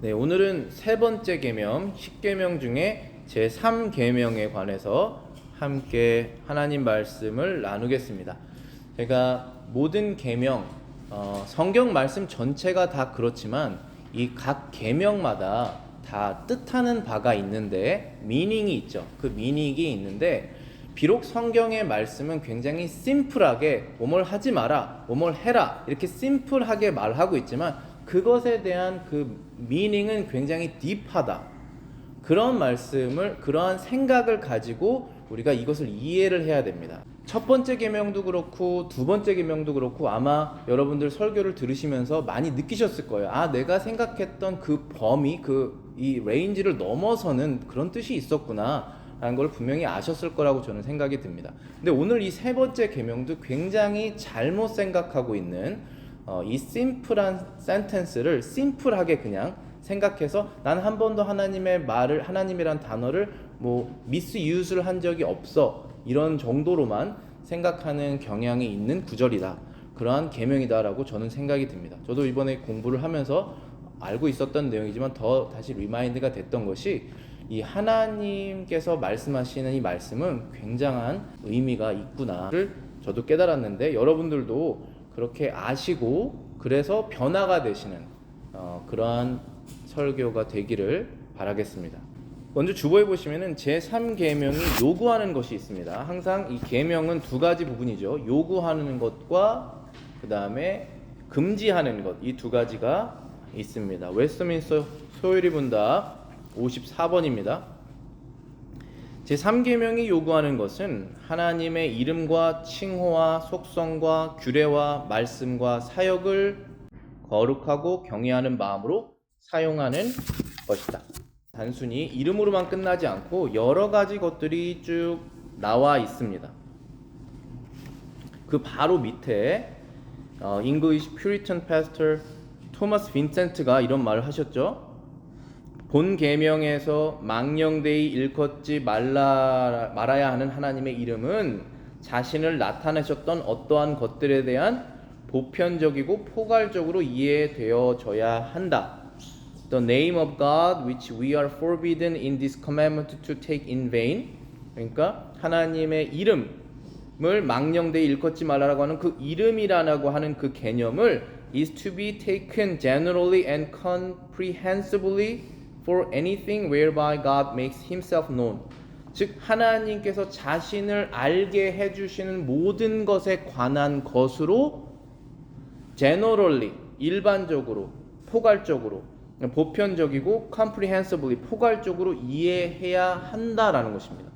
네, 오늘은 세 번째 계명, 10계명 중에 제3계명에 관해서 함께 하나님 말씀을 나누겠습니다. 제가 모든 계명, 성경 말씀 전체가 다 그렇지만 이 각 계명마다 다 뜻하는 바가 있는데 미닝이 있죠. 그 미닝이 있는데 비록 성경의 말씀은 굉장히 심플하게 뭐뭘 하지 마라, 뭐뭘 해라 이렇게 심플하게 말하고 있지만 그것에 대한 그 미닝은 굉장히 딥하다. 그런 말씀을, 그러한 생각을 가지고 우리가 이것을 이해를 해야 됩니다. 첫 번째 계명도 그렇고 두 번째 계명도 그렇고 아마 여러분들 설교를 들으시면서 많이 느끼셨을 거예요. 아, 내가 생각했던 그 범위, 이 레인지를 넘어서는 그런 뜻이 있었구나 라는 걸 분명히 아셨을 거라고 저는 생각이 듭니다. 근데 오늘 이 세 번째 계명도 굉장히 잘못 생각하고 있는 이 심플한 센텐스를 심플하게 그냥 생각해서 난 한 번도 하나님의 말을, 하나님이란 단어를 미스유즈를 한 적이 없어, 이런 정도로만 생각하는 경향이 있는 구절이다, 그러한 계명이다라고 저는 생각이 듭니다. 저도 이번에 공부를 하면서 알고 있었던 내용이지만 더 다시 리마인드가 됐던 것이 이 하나님께서 말씀하시는 이 말씀은 굉장한 의미가 있구나를 저도 깨달았는데 여러분들도 그렇게 아시고 그래서 변화가 되시는 그러한 설교가 되기를 바라겠습니다. 먼저 주보에 보시면은 제3계명이 요구하는 것이 있습니다. 항상 이 계명은 두 가지 부분이죠. 요구하는 것과 그 다음에 금지하는 것, 이 두 가지가 있습니다. 웨스트민스터 소율이 문답 54번입니다. 제3계명이 요구하는 것은 하나님의 이름과 칭호와 속성과 규례와 말씀과 사역을 거룩하고 경외하는 마음으로 사용하는 것이다. 단순히 이름으로만 끝나지 않고 여러 가지 것들이 쭉 나와 있습니다. 그 바로 밑에 English Puritan Pastor 토마스 빈센트가 이런 말을 하셨죠. 본 계명에서 망령되이 일컫지 말아야 하는 하나님의 이름은 자신을 나타내셨던 어떠한 것들에 대한 보편적이고 포괄적으로 이해되어져야 한다. The name of God which we are forbidden in this commandment to take in vain. 그러니까 하나님의 이름을 망령되이 일컫지 말라라고 하는 그 이름이라고 하는 그 개념을 is to be taken generally and comprehensively for anything whereby God makes himself known. 즉 하나님께서 자신을 알게 해주시는 모든 것에 관한 것으로 generally, 일반적으로, 포괄적으로, 보편적이고 comprehensively, 포괄적으로 이해해야 한다라는 것입니다.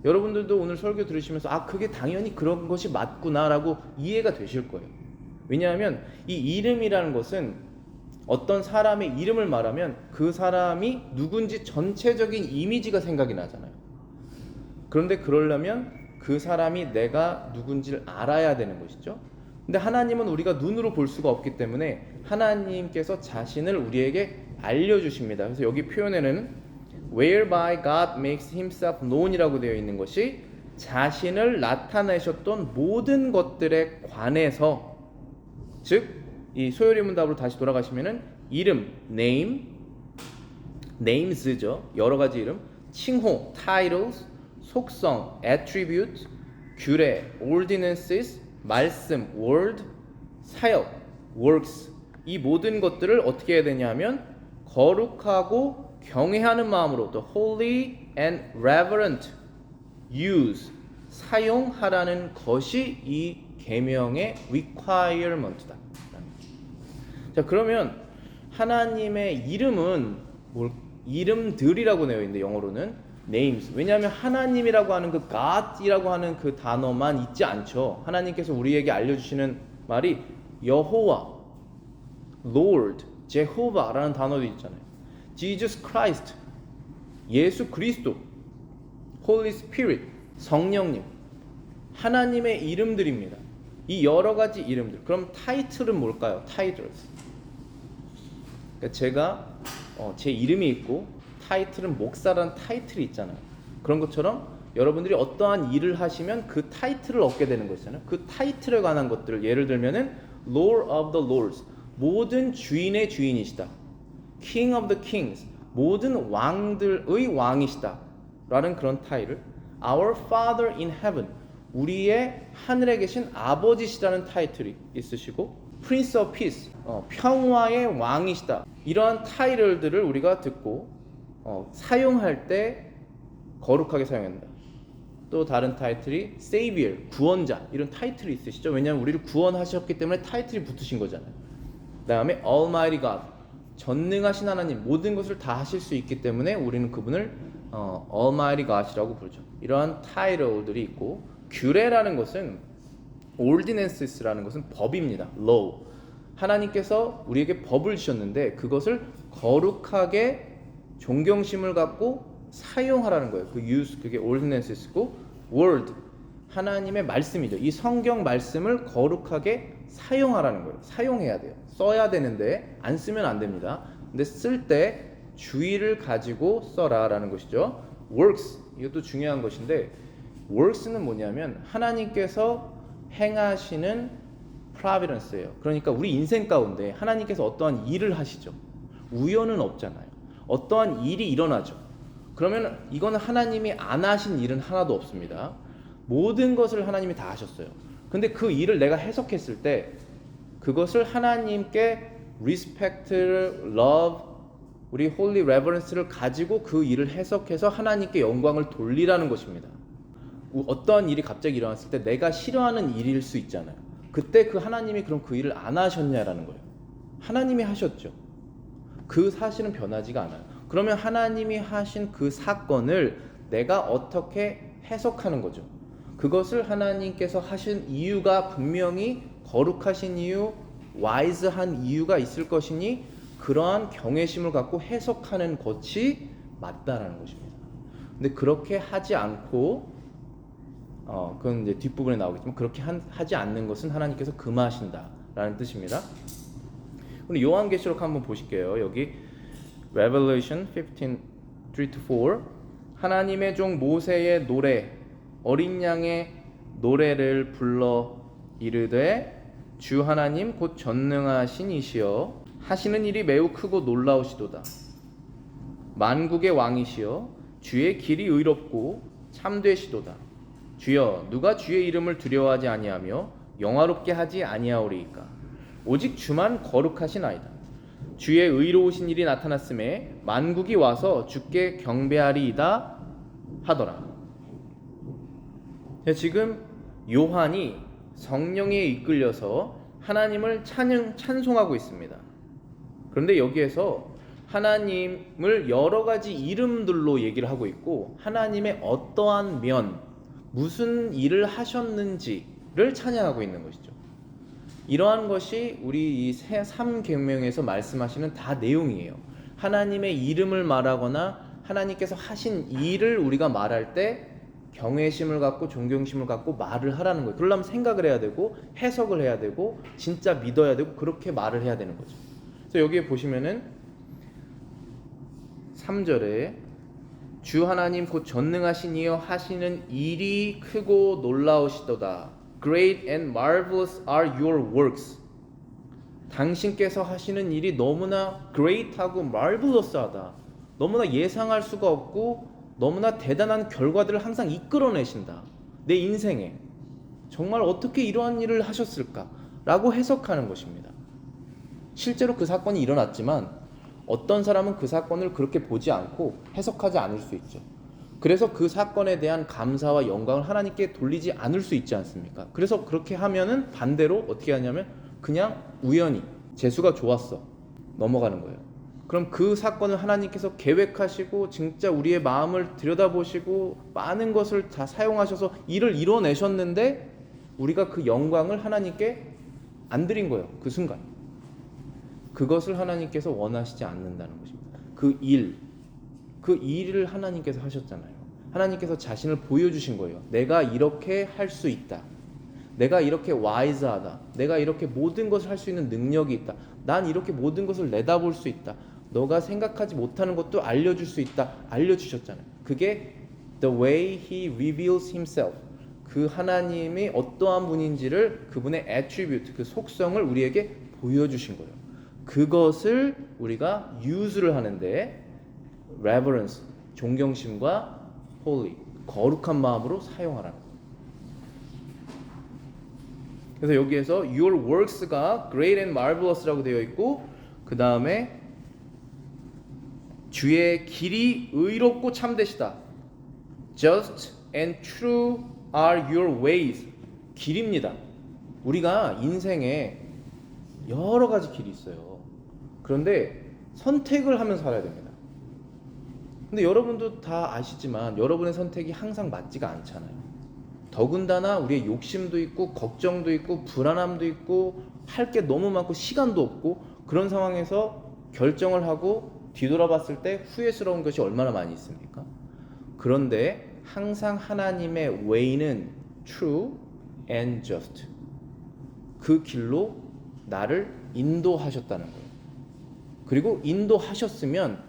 여러분들도 오늘 설교 들으시면서 그게 당연히 그런 것이 맞구나라고 이해가 되실 거예요. 왜냐하면 이 이름이라는 것은 어떤 사람의 이름을 말하면 그 사람이 누군지 전체적인 이미지가 생각이 나잖아요. 그런데 그러려면 그 사람이 내가 누군지를 알아야 되는 것이죠. 근데 하나님은 우리가 눈으로 볼 수가 없기 때문에 하나님께서 자신을 우리에게 알려주십니다. 그래서 여기 표현에는 whereby God makes himself known 이라고 되어 있는 것이 자신을 나타내셨던 모든 것들에 관해서, 즉 이 소요리 문답으로 다시 돌아가시면은 이름, name, names죠. 여러 가지 이름, 칭호, titles, 속성, attribute, 규례, ordinances, 말씀, word, 사역, works. 이 모든 것들을 어떻게 해야 되냐 하면 거룩하고 경외하는 마음으로 the holy and reverent use, 사용하라는 것이 이 계명의 requirement다. 자, 그러면 하나님의 이름은 이름들이라고 되어 있는데 영어로는 names. 왜냐하면 하나님이라고 하는 그 God이라고 하는 그 단어만 있지 않죠. 하나님께서 우리에게 알려주시는 말이 여호와, Lord, 제호바라는 단어도 있잖아요. Jesus Christ, 예수 그리스도, Holy Spirit, 성령님, 하나님의 이름들입니다. 이 여러 가지 이름들. 그럼 타이틀은 뭘까요? titles. 그러니까 제가 제 이름이 있고 타이틀은 목사라는 타이틀이 있잖아요. 그런 것처럼 여러분들이 어떠한 일을 하시면 그 타이틀을 얻게 되는 것이잖아요. 그 타이틀에 관한 것들을 예를 들면은 Lord of the Lords, 모든 주인의 주인이시다. King of the Kings, 모든 왕들의 왕이시다 라는 그런 타이틀, Our Father in Heaven, 우리의 하늘에 계신 아버지시라는 타이틀이 있으시고, Prince of Peace, 평화의 왕이시다, 이러한 타이틀들을 우리가 듣고 사용할 때 거룩하게 사용한다. 또 다른 타이틀이 Savior, 구원자, 이런 타이틀이 있으시죠. 왜냐하면 우리를 구원하셨기 때문에 타이틀이 붙으신 거잖아요. 그 다음에 Almighty God, 전능하신 하나님, 모든 것을 다 하실 수 있기 때문에 우리는 그분을 Almighty God이라고 부르죠. 이러한 타이틀들이 있고, 규례라는 것은 Ordinances라는 것은 법입니다. Law. 하나님께서 우리에게 법을 주셨는데 그것을 거룩하게 존경심을 갖고 사용하라는 거예요. 그 use, 그게 Ordinances고, Word, 하나님의 말씀이죠. 이 성경 말씀을 거룩하게 사용하라는 거예요. 사용해야 돼요. 써야 되는데 안 쓰면 안 됩니다. 근데 쓸 때 주의를 가지고 써라라는 것이죠. Works, 이것도 중요한 것인데, Works는 뭐냐면 하나님께서 행하시는 Providence예요. 그러니까 우리 인생 가운데 하나님께서 어떠한 일을 하시죠. 우연은 없잖아요. 어떠한 일이 일어나죠. 그러면 이거는 하나님이 안 하신 일은 하나도 없습니다. 모든 것을 하나님이 다 하셨어요. 근데 그 일을 내가 해석했을 때 그것을 하나님께 respect를, love, 우리 holy reverence를 가지고 그 일을 해석해서 하나님께 영광을 돌리라는 것입니다. 어떠한 일이 갑자기 일어났을 때 내가 싫어하는 일일 수 있잖아요. 그때 그 하나님이 그럼 그 일을 안 하셨냐라는 거예요. 하나님이 하셨죠. 그 사실은 변하지가 않아요. 그러면 하나님이 하신 그 사건을 내가 어떻게 해석하는 거죠. 그것을 하나님께서 하신 이유가 분명히 거룩하신 이유, 와이즈한 이유가 있을 것이니 그러한 경외심을 갖고 해석하는 것이 맞다라는 것입니다. 근데 그렇게 하지 않고 그건 이제 뒷부분에 나오겠지만 그렇게 하지 않는 것은 하나님께서 금하신다라는 뜻입니다. 우리 요한계시록 한번 보실게요. 여기 Revelation 15:3-4, 하나님의 종 모세의 노래, 어린 양의 노래를 불러 이르되 주 하나님 곧 전능하신 이시여 하시는 일이 매우 크고 놀라우시도다. 만국의 왕이시여 주의 길이 의롭고 참되시도다. 주여 누가 주의 이름을 두려워하지 아니하며 영화롭게 하지 아니하오리이까. 오직 주만 거룩하시나이다. 주의 의로우신 일이 나타났음에 만국이 와서 주께 경배하리이다 하더라. 지금 요한이 성령에 이끌려서 하나님을 찬송하고 있습니다. 그런데 여기에서 하나님을 여러 가지 이름들로 얘기를 하고 있고, 하나님의 어떠한 면, 무슨 일을 하셨는지를 찬양하고 있는 것이죠. 이러한 것이 우리 이 3계명에서 말씀하시는 다 내용이에요. 하나님의 이름을 말하거나 하나님께서 하신 일을 우리가 말할 때 경외심을 갖고 존경심을 갖고 말을 하라는 거예요. 그러려면 생각을 해야 되고 해석을 해야 되고 진짜 믿어야 되고 그렇게 말을 해야 되는 거죠. 그래서 여기에 보시면은 3절에 주 하나님 곧 전능하신 이여 하시는 일이 크고 놀라우시도다. Great and marvelous are your works. 당신께서 하시는 일이 너무나 great하고 marvelous하다. 너무나 예상할 수가 없고 너무나 대단한 결과들을 항상 이끌어내신다. 내 인생에 정말 어떻게 이러한 일을 하셨을까? 라고 해석하는 것입니다. 실제로 그 사건이 일어났지만 어떤 사람은 그 사건을 그렇게 보지 않고 해석하지 않을 수 있죠. 그래서 그 사건에 대한 감사와 영광을 하나님께 돌리지 않을 수 있지 않습니까? 그래서 그렇게 하면은 반대로 어떻게 하냐면 그냥 우연히 재수가 좋았어 넘어가는 거예요. 그럼 그 사건을 하나님께서 계획하시고 진짜 우리의 마음을 들여다보시고 많은 것을 다 사용하셔서 일을 이뤄내셨는데 우리가 그 영광을 하나님께 안 드린 거예요. 그 순간. 그것을 하나님께서 원하시지 않는다는 것입니다. 그 일을 하나님께서 하셨잖아요. 하나님께서 자신을 보여주신 거예요. 내가 이렇게 할 수 있다. 내가 이렇게 와이즈하다. 내가 이렇게 모든 것을 할 수 있는 능력이 있다. 난 이렇게 모든 것을 내다볼 수 있다. 너가 생각하지 못하는 것도 알려줄 수 있다. 알려주셨잖아요. 그게 the way he reveals himself. 그 하나님이 어떠한 분인지를 그분의 attribute, 그 속성을 우리에게 보여주신 거예요. 그것을 우리가 use를 하는데 reverence, 존경심과 holy, 거룩한 마음으로 사용하라는 거예요. 그래서 여기에서 your works가 great and marvelous라고 되어 있고 그 다음에 주의 길이 의롭고 참되시다. Just and true are your ways. 길입니다. 우리가 인생에 여러 가지 길이 있어요. 그런데 선택을 하면 살아야 됩니다. 근데 여러분도 다 아시지만 여러분의 선택이 항상 맞지가 않잖아요. 더군다나 우리의 욕심도 있고 걱정도 있고 불안함도 있고 할 게 너무 많고 시간도 없고 그런 상황에서 결정을 하고 뒤돌아봤을 때 후회스러운 것이 얼마나 많이 있습니까? 그런데 항상 하나님의 way는 true and just. 그 길로 나를 인도하셨다는 거예요. 그리고 인도하셨으면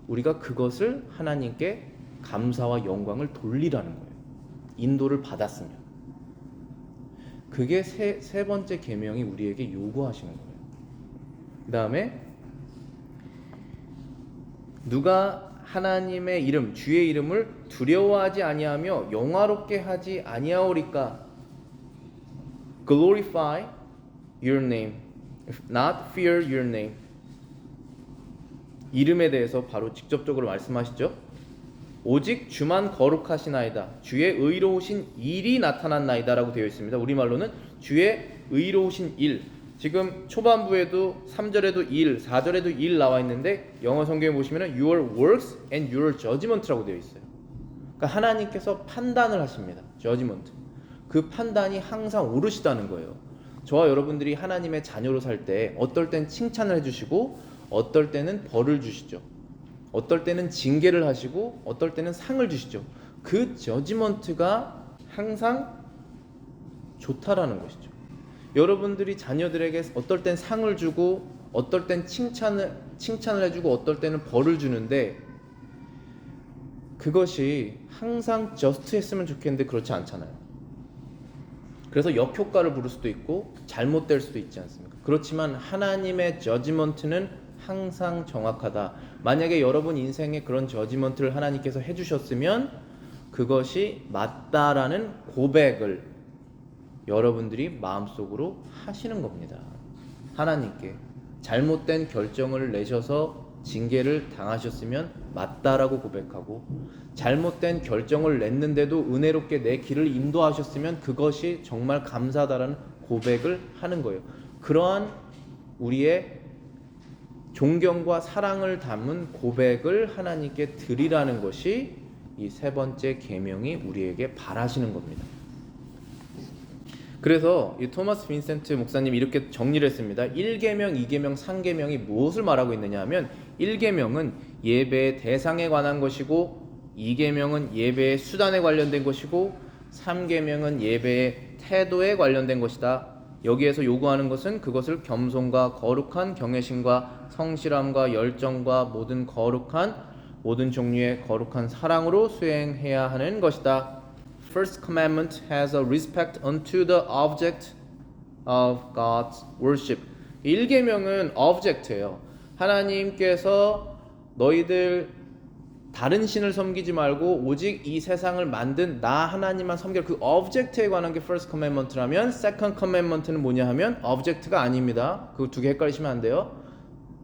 우리가 그것을 하나님께 감사와 영광을 돌리라는 거예요. 인도를 받았으면. 그게 세 번째 계명이 우리에게 요구하시는 거예요. 그 다음에 누가 하나님의 이름, 주의 이름을 두려워하지 아니하며 영화롭게 하지 아니하오리까? Glorify your name, not fear your name. 이름에 대해서 바로 직접적으로 말씀하시죠. 오직 주만 거룩하시나이다. 주의 의로우신 일이 나타났나이다 라고 되어 있습니다. 우리말로는 주의 의로우신 일. 지금 초반부에도 3절에도 일, 4절에도 일 나와 있는데 영어 성경에 보시면 your works and your judgment라고 되어 있어요. 그러니까 하나님께서 판단을 하십니다. judgment. 그 판단이 항상 옳으시다는 거예요. 저와 여러분들이 하나님의 자녀로 살 때 어떨 땐 칭찬을 해주시고 어떨 때는 벌을 주시죠. 어떨 때는 징계를 하시고 어떨 때는 상을 주시죠. 그 저지먼트가 항상 좋다라는 것이죠. 여러분들이 자녀들에게 어떨 땐 상을 주고 어떨 땐 칭찬을 해주고 어떨 때는 벌을 주는데 그것이 항상 저스트했으면 좋겠는데 그렇지 않잖아요. 그래서 역효과를 부를 수도 있고 잘못될 수도 있지 않습니까? 그렇지만 하나님의 저지먼트는 항상 정확하다. 만약에 여러분 인생에 그런 저지먼트를 하나님께서 해주셨으면 그것이 맞다라는 고백을 여러분들이 마음속으로 하시는 겁니다. 하나님께 잘못된 결정을 내셔서 징계를 당하셨으면 맞다라고 고백하고 잘못된 결정을 냈는데도 은혜롭게 내 길을 인도하셨으면 그것이 정말 감사하다라는 고백을 하는 거예요. 그러한 우리의 존경과 사랑을 담은 고백을 하나님께 드리라는 것이 이 세 번째 계명이 우리에게 바라시는 겁니다. 그래서 이 토마스 빈센트 목사님이 이렇게 정리를 했습니다. 1계명, 2계명, 3계명이 무엇을 말하고 있느냐 하면 1계명은 예배의 대상에 관한 것이고 2계명은 예배의 수단에 관련된 것이고 3계명은 예배의 태도에 관련된 것이다. 여기에서 요구하는 것은 그것을 겸손과 거룩한 경외심과 성실함과 열정과 모든 종류의 거룩한 사랑으로 수행해야 하는 것이다. First commandment has a respect unto the object of God's worship. 1계명은 object예요. 하나님께서 너희들 다른 신을 섬기지 말고 오직 이 세상을 만든 나 하나님만 섬기라. 그 object에 관한 게 first commandment라면 second commandment는 뭐냐 하면 object가 아닙니다. 그 두 개 헷갈리시면 안 돼요.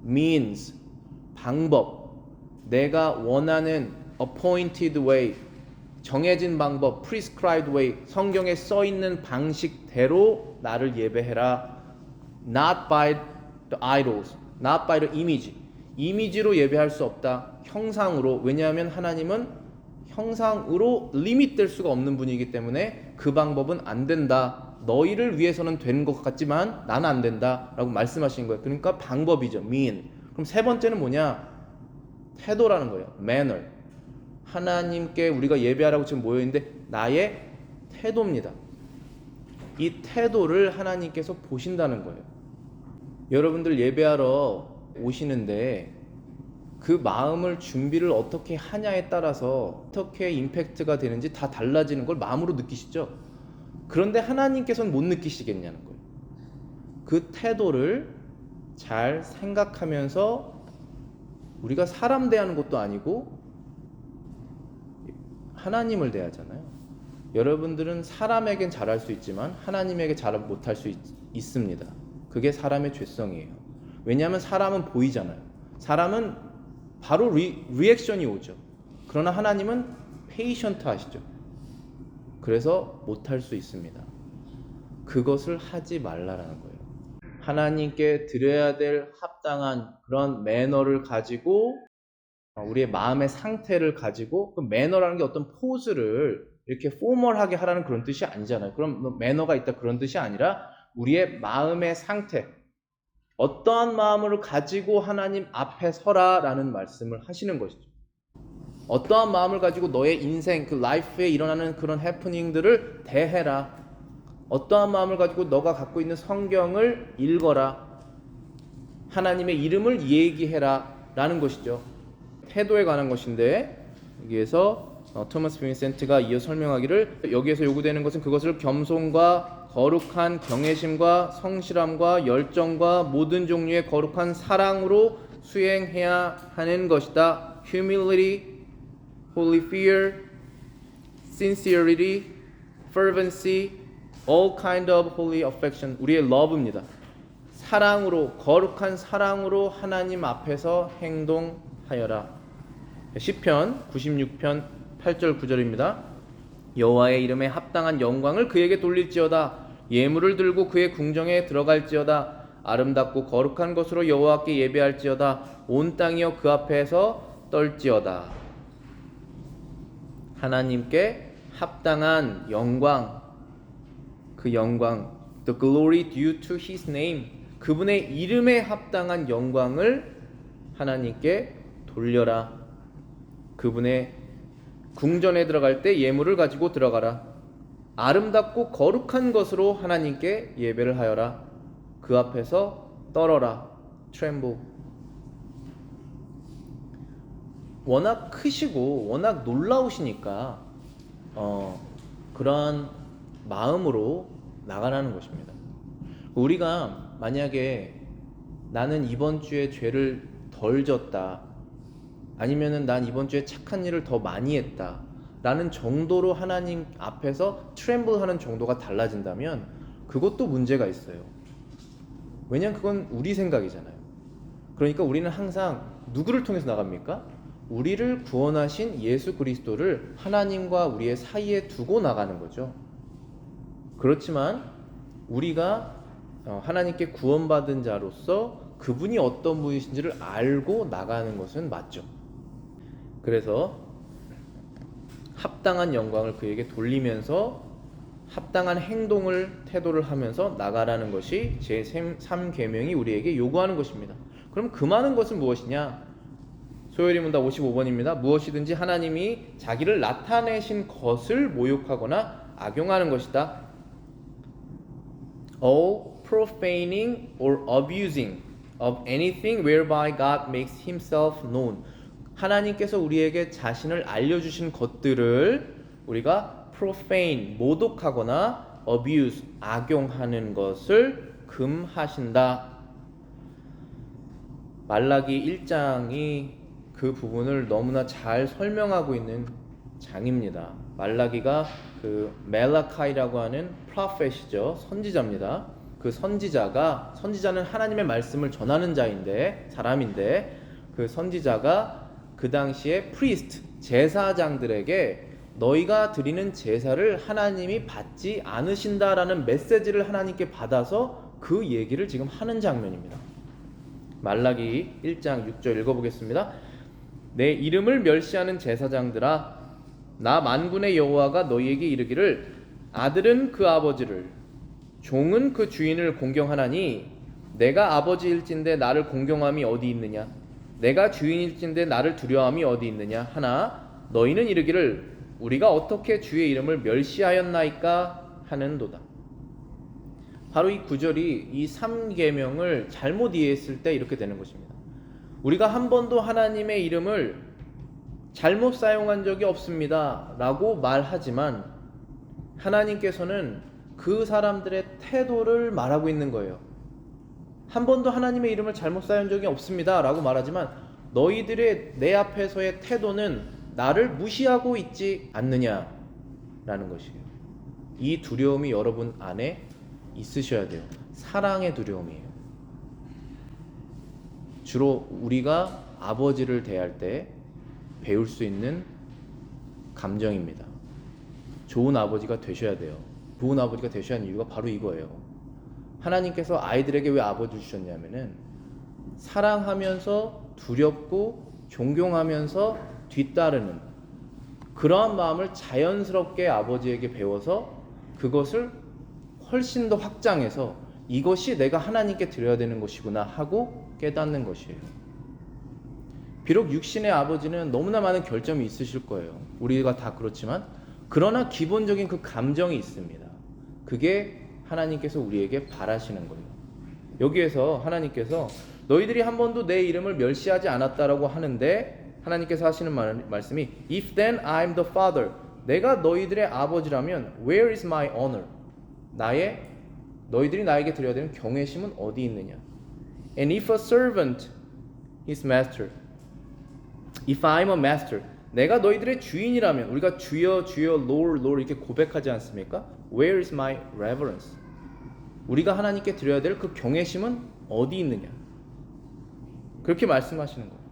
means, 방법, 내가 원하는 appointed way, 정해진 방법, prescribed way, 성경에 써 있는 방식대로 나를 예배해라. Not by the idols, not by the image. 이미지로 예배할 수 없다. 형상으로. 왜냐하면 하나님은 형상으로 리밋될 수가 없는 분이기 때문에 그 방법은 안 된다. 너희를 위해서는 되는 것 같지만 나는 안 된다 라고 말씀하신 거예요. 그러니까 방법이죠. mean. 그럼 세 번째는 뭐냐? 태도라는 거예요. manner. 하나님께 우리가 예배하라고 지금 모여있는데 나의 태도입니다. 이 태도를 하나님께서 보신다는 거예요. 여러분들 예배하러 오시는데 그 마음을 준비를 어떻게 하냐에 따라서 어떻게 임팩트가 되는지 다 달라지는 걸 마음으로 느끼시죠? 그런데 하나님께서는 못 느끼시겠냐는 거예요. 그 태도를 잘 생각하면서 우리가 사람 대하는 것도 아니고 하나님을 대하잖아요. 여러분들은 사람에겐 잘할 수 있지만 하나님에게 잘 못할 수 있습니다. 그게 사람의 죄성이에요. 왜냐하면 사람은 보이잖아요. 사람은 바로 리액션이 오죠. 그러나 하나님은 페이션트 하시죠. 그래서 못할 수 있습니다. 그것을 하지 말라라는 거예요. 하나님께 드려야 될 합당한 그런 매너를 가지고 우리의 마음의 상태를 가지고 그 매너라는 게 어떤 포즈를 이렇게 포멀하게 하라는 그런 뜻이 아니잖아요. 그럼 매너가 있다 그런 뜻이 아니라 우리의 마음의 상태, 어떠한 마음을 가지고 하나님 앞에 서라라는 말씀을 하시는 것이죠. 어떠한 마음을 가지고 너의 인생, 그 라이프에 일어나는 그런 해프닝들을 대해라. 어떠한 마음을 가지고 너가 갖고 있는 성경을 읽어라. 하나님의 이름을 얘기해라 라는 것이죠. 태도에 관한 것인데 여기에서 토마스 빈센트가 이어 설명하기를 여기에서 요구되는 것은 그것을 겸손과 거룩한 경외심과 성실함과 열정과 모든 종류의 거룩한 사랑으로 수행해야 하는 것이다. Humility, holy fear, sincerity, fervency, all kind of holy affection. 우리의 love입니다. 사랑으로, 거룩한 사랑으로 하나님 앞에서 행동하여라. 시편 96편 8절 9절입니다. 여호와의 이름에 합당한 영광을 그에게 돌릴지어다. 예물을 들고 그의 궁정에 들어갈지어다. 아름답고 거룩한 것으로 여호와께 예배할지어다. 온 땅이여 그 앞에서 떨지어다. 하나님께 합당한 영광, 그 영광, the glory due to his name, 그분의 이름에 합당한 영광을 하나님께 돌려라. 그분의 궁전에 들어갈 때 예물을 가지고 들어가라. 아름답고 거룩한 것으로 하나님께 예배를 하여라. 그 앞에서 떨어라. tremble. 워낙 크시고 워낙 놀라우시니까 그러한 마음으로 나가라는 것입니다. 우리가 만약에 나는 이번 주에 죄를 덜 졌다, 아니면은 난 이번 주에 착한 일을 더 많이 했다 라는 정도로 하나님 앞에서 트렘블 하는 정도가 달라진다면 그것도 문제가 있어요. 왜냐면 그건 우리 생각이잖아요. 그러니까 우리는 항상 누구를 통해서 나갑니까? 우리를 구원하신 예수 그리스도를 하나님과 우리의 사이에 두고 나가는 거죠. 그렇지만 우리가 하나님께 구원받은 자로서 그분이 어떤 분이신지를 알고 나가는 것은 맞죠. 그래서 합당한 영광을 그에게 돌리면서 합당한 행동을 태도를 하면서 나가라는 것이 제3계명이 우리에게 요구하는 것입니다. 그럼 그 많은 것은 무엇이냐? 소요리 문답 55번입니다. 무엇이든지 하나님이 자기를 나타내신 것을 모욕하거나 악용하는 것이다. All profaning or abusing of anything whereby God makes himself known. 하나님께서 우리에게 자신을 알려주신 것들을 우리가 profane, 모독하거나 abuse, 악용하는 것을 금하신다. 말라기 1장이 그 부분을 너무나 잘 설명하고 있는 장입니다. 말라기가 그 멜라카이라고 하는 프로페시죠. 선지자입니다. 그 선지자는 하나님의 말씀을 전하는 사람인데 그 선지자가 그 당시에 프리스트, 제사장들에게 너희가 드리는 제사를 하나님이 받지 않으신다라는 메시지를 하나님께 받아서 그 얘기를 지금 하는 장면입니다. 말라기 1장 6절 읽어보겠습니다. 내 이름을 멸시하는 제사장들아, 나 만군의 여호와가 너희에게 이르기를 아들은 그 아버지를, 종은 그 주인을 공경하나니 내가 아버지일진데 나를 공경함이 어디 있느냐? 내가 주인일진데 나를 두려움이 어디 있느냐 하나 너희는 이르기를 우리가 어떻게 주의 이름을 멸시하였나이까 하는도다. 바로 이 구절이 이 3계명을 잘못 이해했을 때 이렇게 되는 것입니다. 우리가 한 번도 하나님의 이름을 잘못 사용한 적이 없습니다 라고 말하지만 하나님께서는 그 사람들의 태도를 말하고 있는 거예요. 한 번도 하나님의 이름을 잘못 사용한 적이 없습니다 라고 말하지만 너희들의 내 앞에서의 태도는 나를 무시하고 있지 않느냐라는 것이에요. 이 두려움이 여러분 안에 있으셔야 돼요. 사랑의 두려움이에요. 주로 우리가 아버지를 대할 때 배울 수 있는 감정입니다. 좋은 아버지가 되셔야 돼요. 좋은 아버지가 되셔야 하는 이유가 바로 이거예요. 하나님께서 아이들에게 왜 아버지 주셨냐면은 사랑하면서 두렵고 존경하면서 뒤따르는 그러한 마음을 자연스럽게 아버지에게 배워서 그것을 훨씬 더 확장해서 이것이 내가 하나님께 드려야 되는 것이구나 하고 깨닫는 것이에요. 비록 육신의 아버지는 너무나 많은 결점이 있으실 거예요. 우리가 다 그렇지만 그러나 기본적인 그 감정이 있습니다. 그게 하나님께서 우리에게 바라시는 거예요. 여기에서 하나님께서 너희들이 한 번도 내 이름을 멸시하지 않았다라고 하는데 하나님께서 하시는 말씀이 If then I'm the father, 내가 너희들의 아버지라면 Where is my honor? 너희들이 나에게 드려야 되는 경외심은 어디 있느냐? And if a servant is master, if I'm a master, 내가 너희들의 주인이라면 우리가 주여 주여 Lord Lord 이렇게 고백하지 않습니까? Where is my reverence? 우리가 하나님께 드려야 될 그 경외심은 어디 있느냐? 그렇게 말씀하시는 거예요.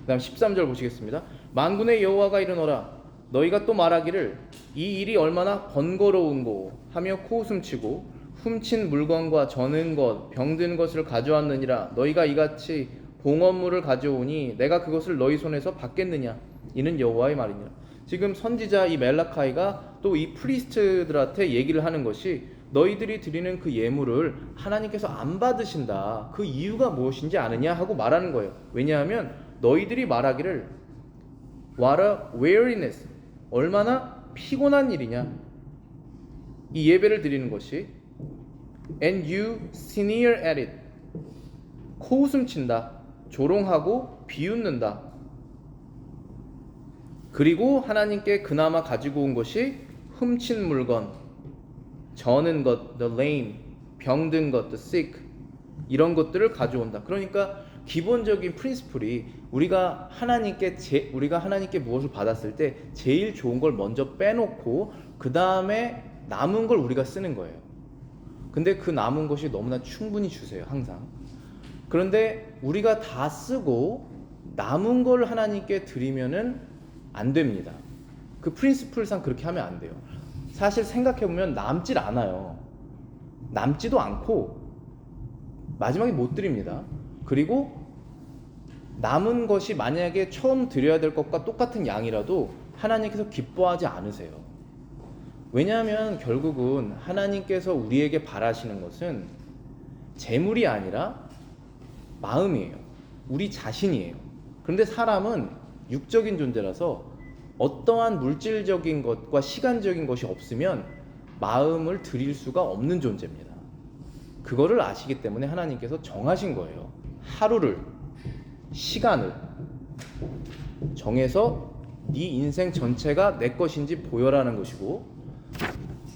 그 다음 13절 보시겠습니다. 만군의 여호와가 이르노라 너희가 또 말하기를 이 일이 얼마나 번거로운고 하며 코웃음치고 훔친 물건과 저는 것 병든 것을 가져왔느니라. 너희가 이같이 봉헌물을 가져오니 내가 그것을 너희 손에서 받겠느냐? 이는 여호와의 말이니라. 지금 선지자 이 멜라카이가 또 이 프리스트들한테 얘기를 하는 것이 너희들이 드리는 그 예물을 하나님께서 안 받으신다. 그 이유가 무엇인지 아느냐 하고 말하는 거예요. 왜냐하면 너희들이 말하기를 What a weariness, 얼마나 피곤한 일이냐. 이 예배를 드리는 것이 And you sneer at it, 코웃음 친다, 조롱하고 비웃는다. 그리고 하나님께 그나마 가지고 온 것이 훔친 물건, 저는 것, the lame, 병든 것, the sick, 이런 것들을 가져온다. 그러니까 기본적인 프린시플이 우리가 하나님께 무엇을 받았을 때 제일 좋은 걸 먼저 빼놓고 그 다음에 남은 걸 우리가 쓰는 거예요. 근데 그 남은 것이 너무나 충분히 주세요, 항상. 그런데 우리가 다 쓰고 남은 걸 하나님께 드리면은 안 됩니다. 그 프린시플상 그렇게 하면 안 돼요. 사실 생각해보면 남질 않아요. 남지도 않고 마지막에 못 드립니다. 그리고 남은 것이 만약에 처음 드려야 될 것과 똑같은 양이라도 하나님께서 기뻐하지 않으세요. 왜냐하면 결국은 하나님께서 우리에게 바라시는 것은 재물이 아니라 마음이에요. 우리 자신이에요. 그런데 사람은 육적인 존재라서 어떠한 물질적인 것과 시간적인 것이 없으면 마음을 드릴 수가 없는 존재입니다. 그거를 아시기 때문에 하나님께서 정하신 거예요. 하루를, 시간을 정해서 네 인생 전체가 내 것인지 보여라는 것이고,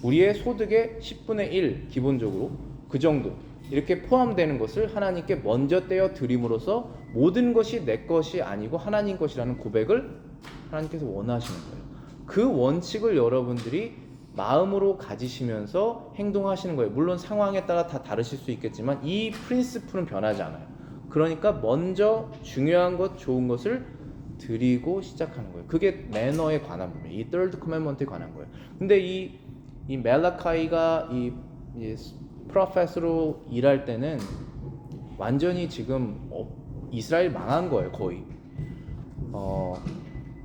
우리의 소득의 10분의 1 기본적으로 그 정도 이렇게 포함되는 것을 하나님께 먼저 떼어 드림으로써 모든 것이 내 것이 아니고 하나님 것이라는 고백을 하나님께서 원하시는 거예요. 그 원칙을 여러분들이 마음으로 가지시면서 행동하시는 거예요. 물론 상황에 따라 다 다르실 수 있겠지만 이 프린시플은 변하지 않아요. 그러니까 먼저 중요한 것, 좋은 것을 드리고 시작하는 거예요. 그게 매너에 관한 부분이에요. 이 third commandment에 관한 거예요. 근데 이 멜라카이가 이 프로페서로 일할 때는 완전히 지금 이스라엘 망한 거예요.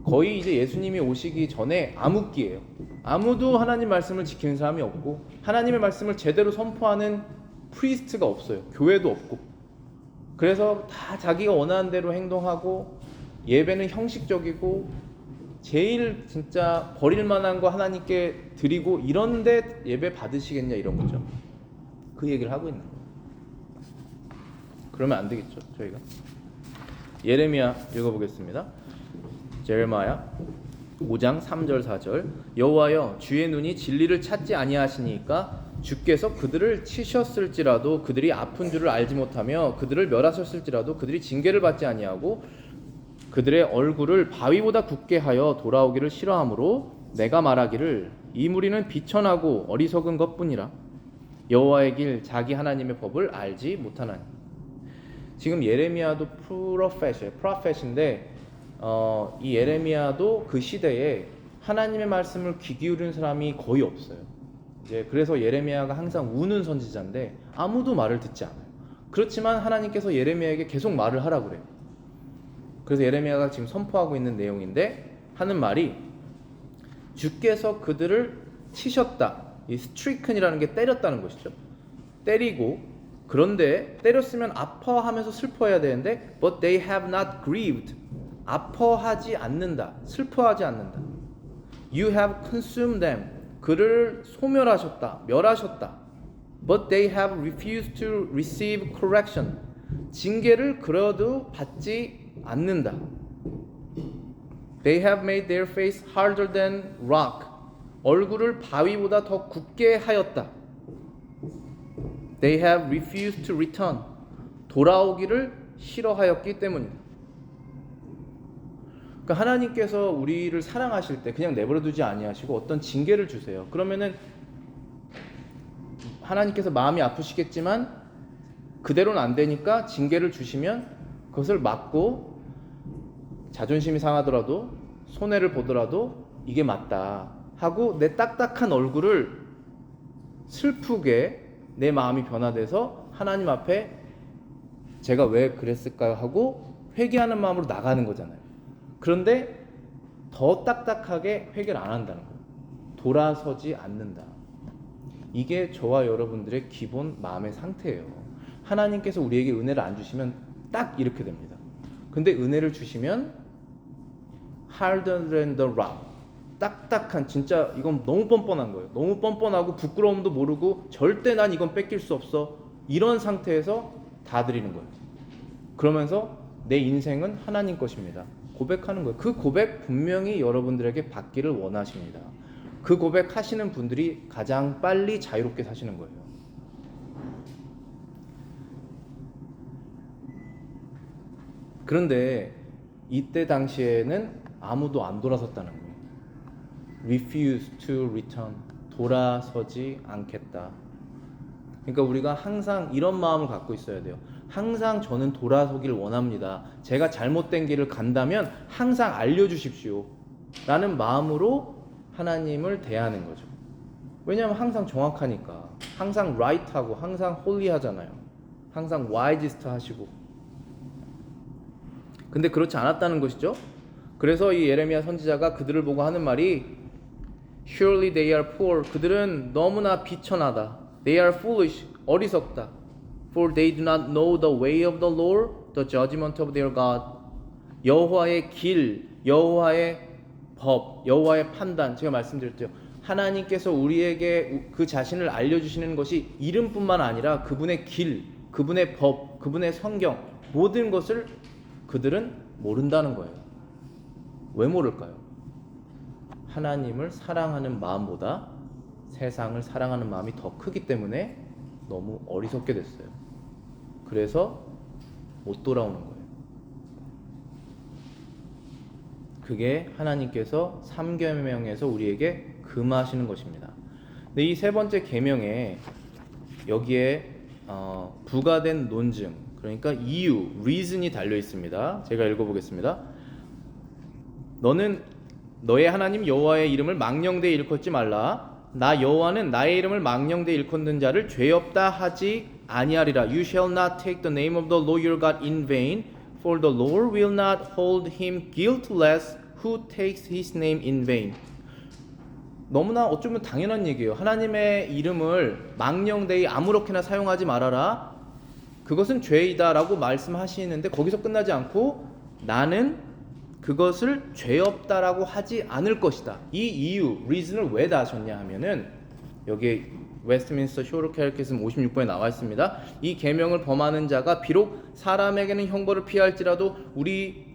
거의 이제 예수님이 오시기 전에 암흑기예요. 아무도 하나님 말씀을 지키는 사람이 없고 하나님의 말씀을 제대로 선포하는 프리스트가 없어요. 교회도 없고. 그래서 다 자기가 원하는 대로 행동하고 예배는 형식적이고 제일 진짜 버릴 만한 거 하나님께 드리고 이런데 예배 받으시겠냐 이런 거죠. 그 얘기를 하고 있는 거예요. 그러면 안 되겠죠, 저희가. 예레미야 읽어보겠습니다. 제레마야 5장 3절 4절. 여호와여, 주의 눈이 진리를 찾지 아니하시니까 주께서 그들을 치셨을지라도 그들이 아픈 줄을 알지 못하며 그들을 멸하셨을지라도 그들이 징계를 받지 아니하고 그들의 얼굴을 바위보다 굳게 하여 돌아오기를 싫어하므로 내가 말하기를 이 무리는 비천하고 어리석은 것뿐이라. 여호와의 길 자기 하나님의 법을 알지 못하나니. 지금 예레미야도 프로페트인데 이 예레미야도 그 시대에 하나님의 말씀을 귀 기울이는 사람이 거의 없어요. 이제 그래서 예레미야가 항상 우는 선지자인데 아무도 말을 듣지 않아요. 그렇지만 하나님께서 예레미야에게 계속 말을 하라고 그래요. 그래서 예레미야가 지금 선포하고 있는 내용인데 하는 말이 주께서 그들을 치셨다. 이 스트리큰이라는 게 때렸다는 것이죠. 때리고 그런데 때렸으면 아파하면서 슬퍼해야 되는데 but they have not grieved. 아파하지 않는다. 슬퍼하지 않는다. You have consumed them. 그를 소멸하셨다. 멸하셨다. But they have refused to receive correction. 징계를 그래도 받지 않는다. They have made their face harder than rock. 얼굴을 바위보다 더 굳게 하였다. They have refused to return. 돌아오기를 싫어하였기 때문이다. 그러니까 하나님께서 우리를 사랑하실 때 그냥 내버려두지 아니하시고 어떤 징계를 주세요. 그러면은 하나님께서 마음이 아프시겠지만 그대로는 안 되니까 징계를 주시면 그것을 막고 자존심이 상하더라도 손해를 보더라도 이게 맞다 하고 내 딱딱한 얼굴을 슬프게 내 마음이 변화돼서 하나님 앞에 제가 왜 그랬을까요 하고 회개하는 마음으로 나가는 거잖아요. 그런데 더 딱딱하게 회개를 안 한다는 거예요. 돌아서지 않는다. 이게 저와 여러분들의 기본 마음의 상태예요. 하나님께서 우리에게 은혜를 안 주시면 딱 이렇게 됩니다. 근데 은혜를 주시면 harder than the rock. 딱딱한 진짜 이건 너무 뻔뻔한 거예요. 너무 뻔뻔하고 부끄러움도 모르고 절대 난 이건 뺏길 수 없어. 이런 상태에서 다 드리는 거예요. 그러면서 내 인생은 하나님 것입니다. 고백하는 거예요. 그 고백 분명히 여러분들에게 받기를 원하십니다. 그 고백 하시는 분들이 가장 빨리 자유롭게 사시는 거예요. 그런데 이때 당시에는 아무도 안 돌아섰다는 거예요. Refuse to return. 돌아서지 않겠다. 그러니까 우리가 항상 이런 마음을 갖고 있어야 돼요. 항상 저는 돌아서기를 원합니다. 제가 잘못된 길을 간다면 항상 알려주십시오. 라는 마음으로 하나님을 대하는 거죠. 왜냐하면 항상 정확하니까. 항상 right하고 항상 holy하잖아요. 항상 wisest 하시고. 근데 그렇지 않았다는 것이죠. 그래서 이 예레미야 선지자가 그들을 보고 하는 말이 Surely they are poor. 그들은 너무나 비천하다. They are foolish. 어리석다. For they do not know the way of the Lord, the judgment of their God. 여호와의 길, 여호와의 법, 여호와의 판단. 제가 말씀드렸죠. 하나님께서 우리에게 그 자신을 알려주시는 것이 이름뿐만 아니라 그분의 길, 그분의 법, 그분의 성경 모든 것을 그들은 모른다는 거예요. 왜 모를까요? 하나님을 사랑하는 마음보다 세상을 사랑하는 마음이 더 크기 때문에 너무 어리석게 됐어요. 그래서 못 돌아오는 거예요. 그게 하나님께서 3계명에서 우리에게 금하시는 것입니다. 근데 이 세 번째 계명에 여기에 부가된 논증, 그러니까 이유, reason이 달려 있습니다. 제가 읽어보겠습니다. 너는 너의 하나님 여호와의 이름을 망령되이 일컫지 말라. 나 여호와는 나의 이름을 망령되이 일컫는 자를 죄 없다 하지 아니하리라. You shall not take the name of the Lord your God in vain, for the Lord will not hold him guiltless who takes his name in vain. 너무나 어쩌면 당연한 얘기예요. 하나님의 이름을 망령되이 아무렇게나 사용하지 말아라. 그것은 죄이다 라고 말씀하시는데 거기서 끝나지 않고 나는 그것을 죄 없다라고 하지 않을 것이다. 이 이유, reason을 왜 다하셨냐 하면은 여기 웨스트민스터 쇼르 캐테키즘 56번에 나와 있습니다. 이 계명을 범하는 자가 비록 사람에게는 형벌을 피할지라도 우리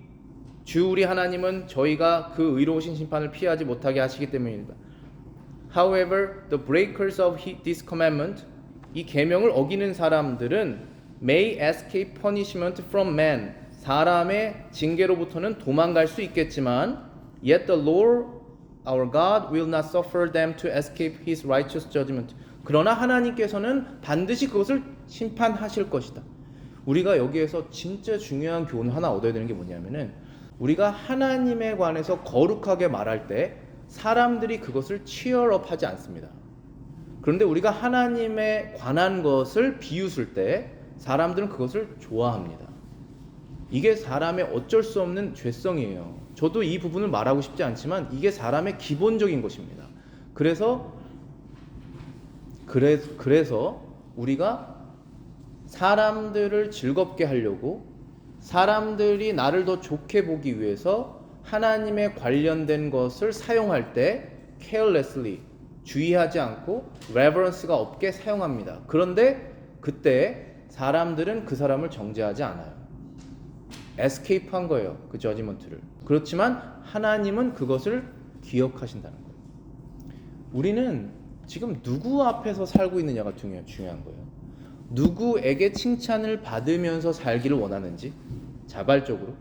하나님은 저희가 그 의로우신 심판을 피하지 못하게 하시기 때문입니다. However, the breakers of this commandment, 이 계명을 어기는 사람들은 may escape punishment from man, 사람의 징계로부터는 도망갈 수 있겠지만, yet the Lord our God will not suffer them to escape his righteous judgment. 그러나 하나님께서는 반드시 그것을 심판하실 것이다. 우리가 여기에서 진짜 중요한 교훈 하나 얻어야 되는 게 뭐냐면은, 우리가 하나님에 관해서 거룩하게 말할 때 사람들이 그것을 cheer업 하지 않습니다. 그런데 우리가 하나님에 관한 것을 비웃을 때 사람들은 그것을 좋아합니다. 이게 사람의 어쩔 수 없는 죄성이에요. 저도 이 부분을 말하고 싶지 않지만 이게 사람의 기본적인 것입니다. 그래서 우리가 사람들을 즐겁게 하려고, 사람들이 나를 더 좋게 보기 위해서 하나님에 관련된 것을 사용할 때 carelessly, 주의하지 않고 reverence가 없게 사용합니다. 그런데 그때 사람들은 그 사람을 정죄하지 않아요. escape 한 거예요. 그 저지먼트를. 그렇지만 하나님은 그것을 기억하신다는 거예요. 우리는 지금 누구 앞에서 살고 있느냐가 중요한 거예요. 누구에게 칭찬을 받으면서 살기를 원하는지, 자발적으로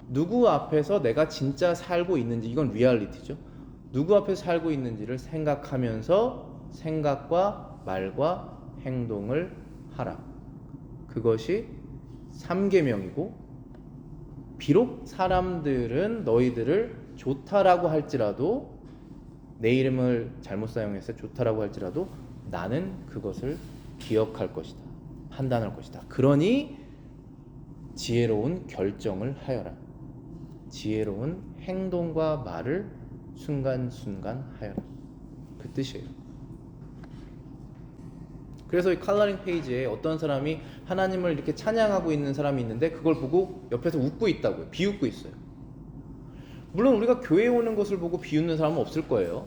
누구 앞에서 내가 진짜 살고 있는지, 이건 리얼리티죠. 누구 앞에서 살고 있는지를 생각하면서 생각과 말과 행동을 하라. 그것이 3계명이고, 비록 사람들은 너희들을 좋다라고 할지라도, 내 이름을 잘못 사용해서 좋다라고 할지라도 나는 그것을 기억할 것이다, 판단할 것이다. 그러니 지혜로운 결정을 하여라. 지혜로운 행동과 말을 순간순간 하여라. 그 뜻이에요. 그래서 이 컬러링 페이지에 어떤 사람이 하나님을 이렇게 찬양하고 있는 사람이 있는데 그걸 보고 옆에서 웃고 있다고요. 비웃고 있어요. 물론 우리가 교회에 오는 것을 보고 비웃는 사람은 없을 거예요.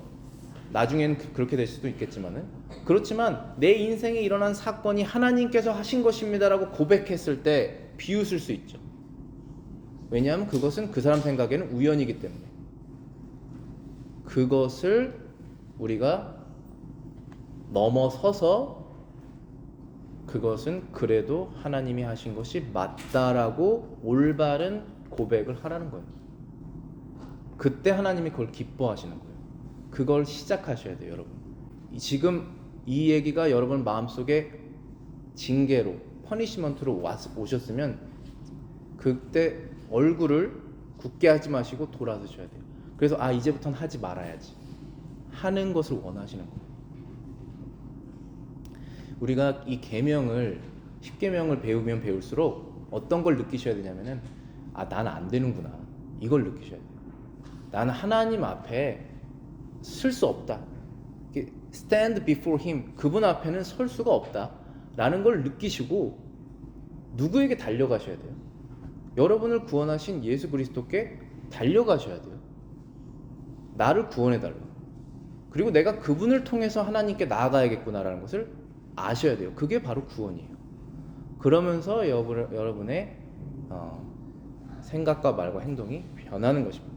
나중엔 그렇게 될 수도 있겠지만은. 그렇지만 내 인생에 일어난 사건이 하나님께서 하신 것입니다라고 고백했을 때 비웃을 수 있죠. 왜냐하면 그것은 그 사람 생각에는 우연이기 때문에. 그것을 우리가 넘어서서 그것은 그래도 하나님이 하신 것이 맞다라고 올바른 고백을 하라는 거예요. 그때 하나님이 그걸 기뻐하시는 거예요. 그걸 시작하셔야 돼요, 여러분. 지금 이 얘기가 여러분 마음속에 징계로, 퍼니시먼트로 오셨으면 그때 얼굴을 굳게 하지 마시고 돌아서셔야 돼요. 그래서 이제부터는 하지 말아야지 하는 것을 원하시는 거예요. 우리가 이 계명을, 10계명을 배우면 배울수록 어떤 걸 느끼셔야 되냐면은, 나는 안 되는구나, 이걸 느끼셔야 돼요. 나는 하나님 앞에 설 수 없다, stand before him, 그분 앞에는 설 수가 없다 라는 걸 느끼시고 누구에게 달려가셔야 돼요? 여러분을 구원하신 예수 그리스도께 달려가셔야 돼요. 나를 구원해달라. 그리고 내가 그분을 통해서 하나님께 나아가야겠구나라는 것을 아셔야 돼요. 그게 바로 구원이에요. 그러면서 여러분의 생각과 말과 행동이 변하는 것입니다.